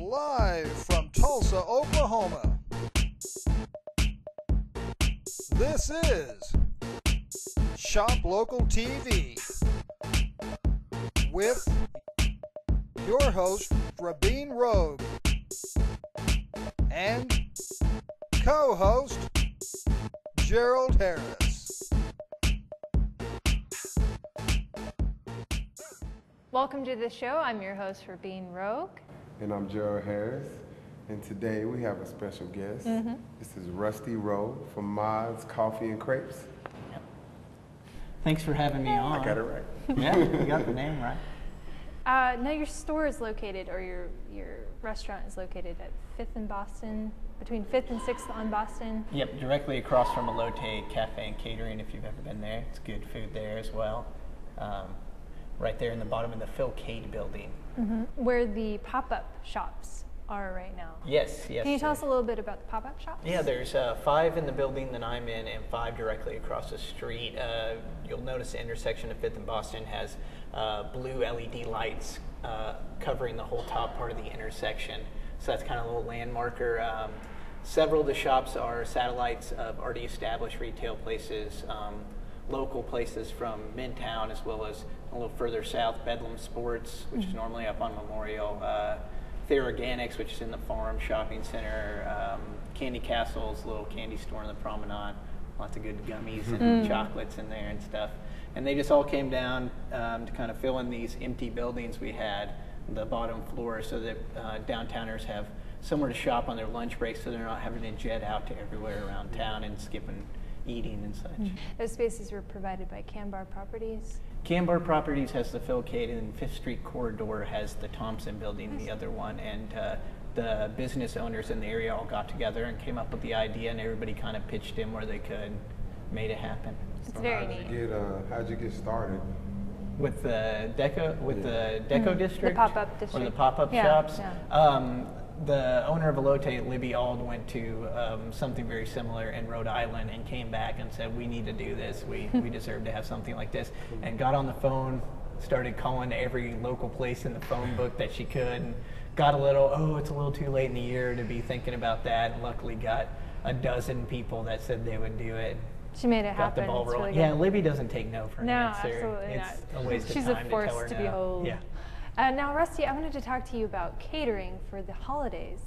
live from Tulsa, Oklahoma. This is Shop Local TV with your host, Rabin Rogue, and co-host, Gerald Harris. Welcome to the show. I'm your host, Rabin Rogue. And I'm Gerald Harris. And today we have a special guest. This is Rusty Rowe from Mod's Coffee and Crepes. Yep. Thanks for having me on. I got it right. Yeah, you got the name right. Now your store is located, or your restaurant is located at 5th and Boston, between 5th and 6th on Boston. Yep, directly across from Elote Cafe and Catering, if you've ever been there. It's good food there as well. Right there in the bottom of the Phil Cade building. Where the pop-up shops are right now. Yes. Can you tell us a little bit about the pop-up shops? Yeah, there's 5 in the building that I'm in and 5 directly across the street. You'll notice the intersection of 5th and Boston has blue LED lights covering the whole top part of the intersection. So that's kind of a little landmarker. Several of the shops are satellites of already established retail places, local places from Midtown, as well as a little further south, Bedlam Sports, which is normally up on Memorial, Fair Organics, which is in the Farm Shopping Center, Candy Castle's little candy store in the Promenade, lots of good gummies and chocolates in there and stuff. And they just all came down to kind of fill in these empty buildings we had, the bottom floor, so that downtowners have somewhere to shop on their lunch break, so they're not having to jet out to everywhere around town and skipping eating and such. Those spaces were provided by Cambar Properties. Cambar Properties has the Phil Cade, and 5th Street Corridor has the Thompson building, the other one, and the business owners in the area all got together and came up with the idea, and everybody kind of pitched in where they could, made it happen. It's very neat. How'd you get started? With the Deco District? The pop-up district. Or the pop-up shops? Yeah. The owner of Elote, Libby Ald, went to something very similar in Rhode Island and came back and said, we need to do this. We deserve to have something like this. And got on the phone, started calling every local place in the phone book that she could, and got it's a little too late in the year to be thinking about that, and luckily got a dozen people that said they would do it. She made it got happen. the ball rolling. Really yeah, Libby doesn't take no for an answer. No, absolutely it's not. a waste She's of time a force to tell her to no. behold. Yeah. Now, Rusty, I wanted to talk to you about catering for the holidays.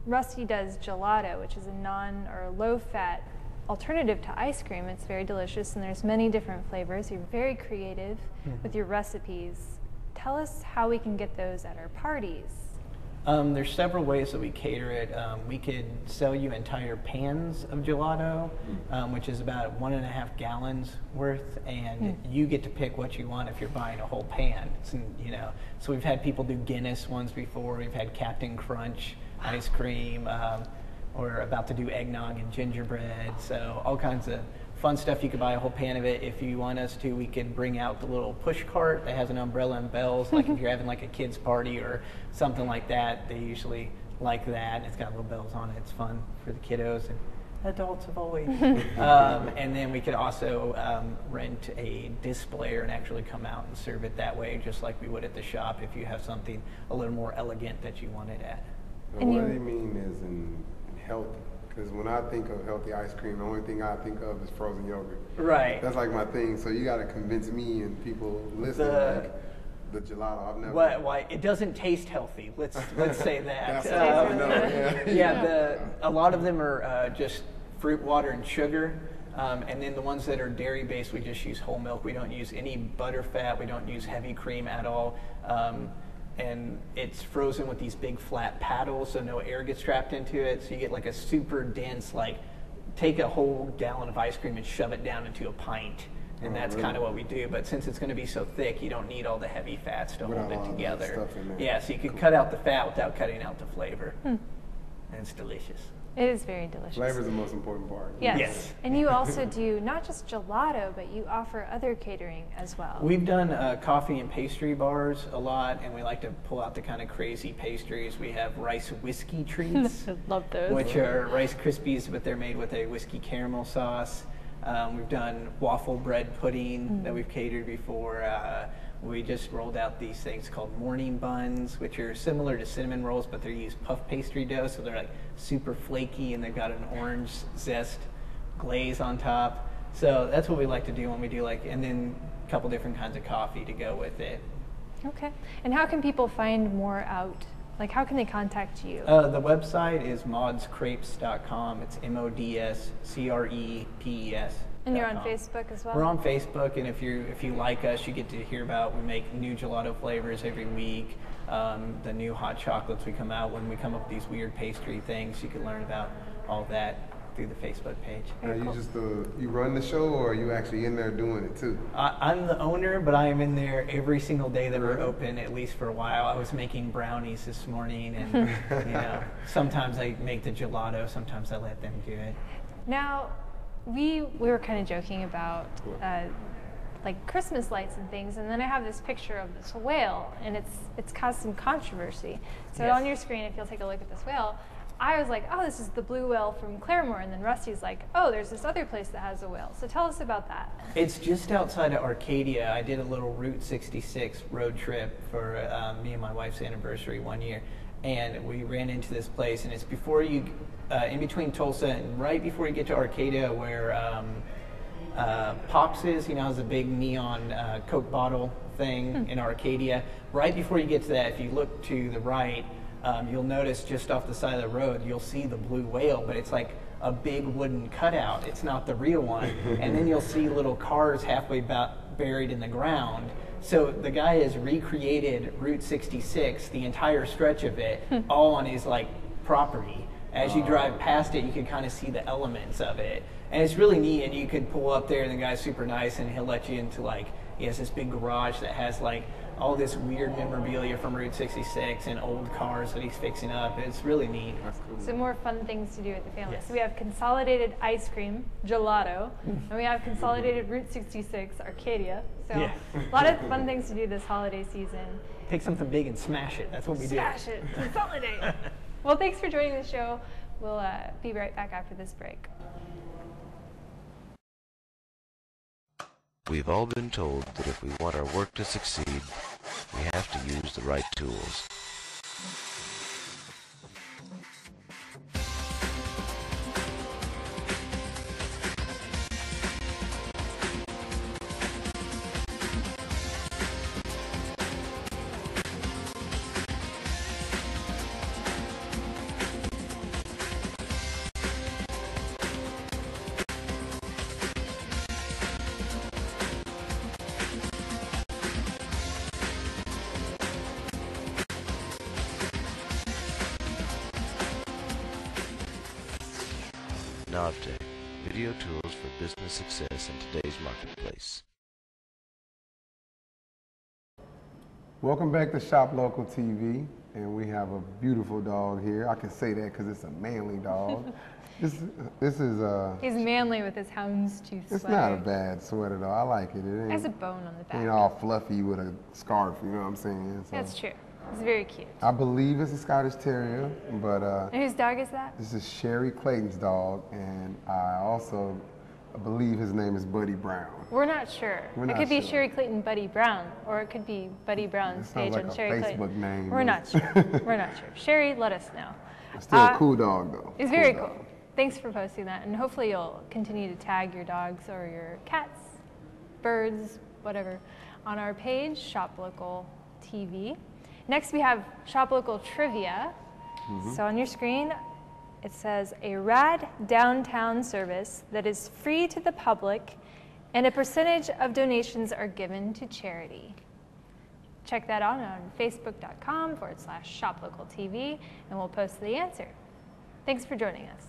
Rusty does gelato, which is a low-fat alternative to ice cream. It's very delicious, and there's many different flavors. You're very creative with your recipes. Tell us how we can get those at our parties. There's several ways that we cater it. We could sell you entire pans of gelato, which is about 1.5 gallons worth, and you get to pick what you want if you're buying a whole pan. So we've had people do Guinness ones before. We've had Captain Crunch ice cream. We're about to do eggnog and gingerbread. So all kinds of fun stuff. You could buy a whole pan of it. If you want us to, we can bring out the little push cart that has an umbrella and bells. Like if you're having like a kid's party or something like that, they usually like that. It's got little bells on it. It's fun for the kiddos, and adults have always. And then we could also rent a displayer and actually come out and serve it that way, just like we would at the shop if you have something a little more elegant that you want it at. Now, what do you mean is in healthy? Because when I think of healthy ice cream, the only thing I think of is frozen yogurt. Right. That's like my thing. So you got to convince me and people listening, like the gelato. I've never. Why it doesn't taste healthy? Let's say that. That's what I know. Yeah. A lot of them are just fruit, water, and sugar. And then the ones that are dairy based, we just use whole milk. We don't use any butter fat. We don't use heavy cream at all. And it's frozen with these big flat paddles, so no air gets trapped into it. So you get like a super dense, take a whole gallon of ice cream and shove it down into a pint. And that's kind of what we do. But since it's going to be so thick, you don't need all the heavy fats to hold it together. Yeah, so you can cut out the fat without cutting out the flavor. And it's delicious. It is very delicious. Flavor is the most important part. Yes. And you also do not just gelato, but you offer other catering as well. We've done coffee and pastry bars a lot, and we like to pull out the kind of crazy pastries. We have rice whiskey treats. Love those. Which are Rice Krispies, but they're made with a whiskey caramel sauce. We've done waffle bread pudding that we've catered before. We just rolled out these things called morning buns, which are similar to cinnamon rolls, but they use puff pastry dough, so they're like super flaky, and they've got an orange zest glaze on top. So that's what we like to do when we do and then a couple different kinds of coffee to go with it. Okay. And how can people find more out? Like, how can they contact you? The website is modscrepes.com. It's MODSCREPES. And you're on Facebook as well? We're on Facebook, and if you like us, you get to hear about, we make new gelato flavors every week. The new hot chocolates we come out when we come up with these weird pastry things. You can learn about all that through the Facebook page. Are you just you run the show, or are you actually in there doing it too? I'm the owner, but I am in there every single day that we're open, at least for a while. I was making brownies this morning, and sometimes I make the gelato, sometimes I let them do it. Now, we were kind of joking about like Christmas lights and things, and then I have this picture of this whale, and it's caused some controversy. So Yes. on your screen, if you'll take a look at this whale, I was like, oh, this is the blue whale from Claremore, and then Rusty's like, oh, there's this other place that has a whale. So tell us about that. It's just outside of Arcadia. I did a little Route 66 road trip for me and my wife's anniversary one year, and we ran into this place, and it's before you, in between Tulsa and right before you get to Arcadia, where Pops is, has a big neon Coke bottle thing in Arcadia. Right before you get to that, if you look to the right, you'll notice just off the side of the road, you'll see the blue whale, but it's like a big wooden cutout. It's not the real one. And then you'll see little cars halfway buried in the ground. So the guy has recreated Route 66, the entire stretch of it, all on his property. As you drive past it, you can kind of see the elements of it. And it's really neat, and you could pull up there, and the guy's super nice, and he'll let you into he has this big garage that has all this weird memorabilia from Route 66 and old cars that he's fixing up. It's really neat. That's cool. So more fun things to do with the family. Yes. So we have consolidated ice cream, gelato, and we have consolidated Route 66, Arcadia. So Yeah. a lot of fun things to do this holiday season. Take something big and smash it. That's what we do. Smash it, consolidate. Well, thanks for joining the show. We'll be right back after this break. We've all been told that if we want our work to succeed, we have to use the right tools. Navtech, video tools for business success in today's marketplace. Welcome back to Shop Local TV, and we have a beautiful dog here. I can say that because it's a manly dog. This is He's manly with his houndstooth sweater. it's not a bad sweater though. I like it. It It ain't, has a bone on the back. ain't all fluffy with a scarf. You know what I'm saying? So, That's true. It's very cute. I believe it's a Scottish Terrier, but And whose dog is that? this is Sherry Clayton's dog, and I also believe his name is Buddy Brown. We're not sure. We're It not could be sure. Sherry Clayton Buddy Brown, or it could be Buddy Brown's That page sounds like on a Sherry Facebook Clayton. name. We're not sure. We're not sure. Sherry, let us know. It's still a cool dog though. It's very dog. cool. Thanks for posting that, and hopefully you'll continue to tag your dogs or your cats, birds, whatever, on our page, Shop Local TV. Next, we have Shop Local Trivia. So on your screen, it says a rad downtown service that is free to the public, and a percentage of donations are given to charity. Check that out on facebook.com/ShopLocalTV, and we'll post the answer. Thanks for joining us.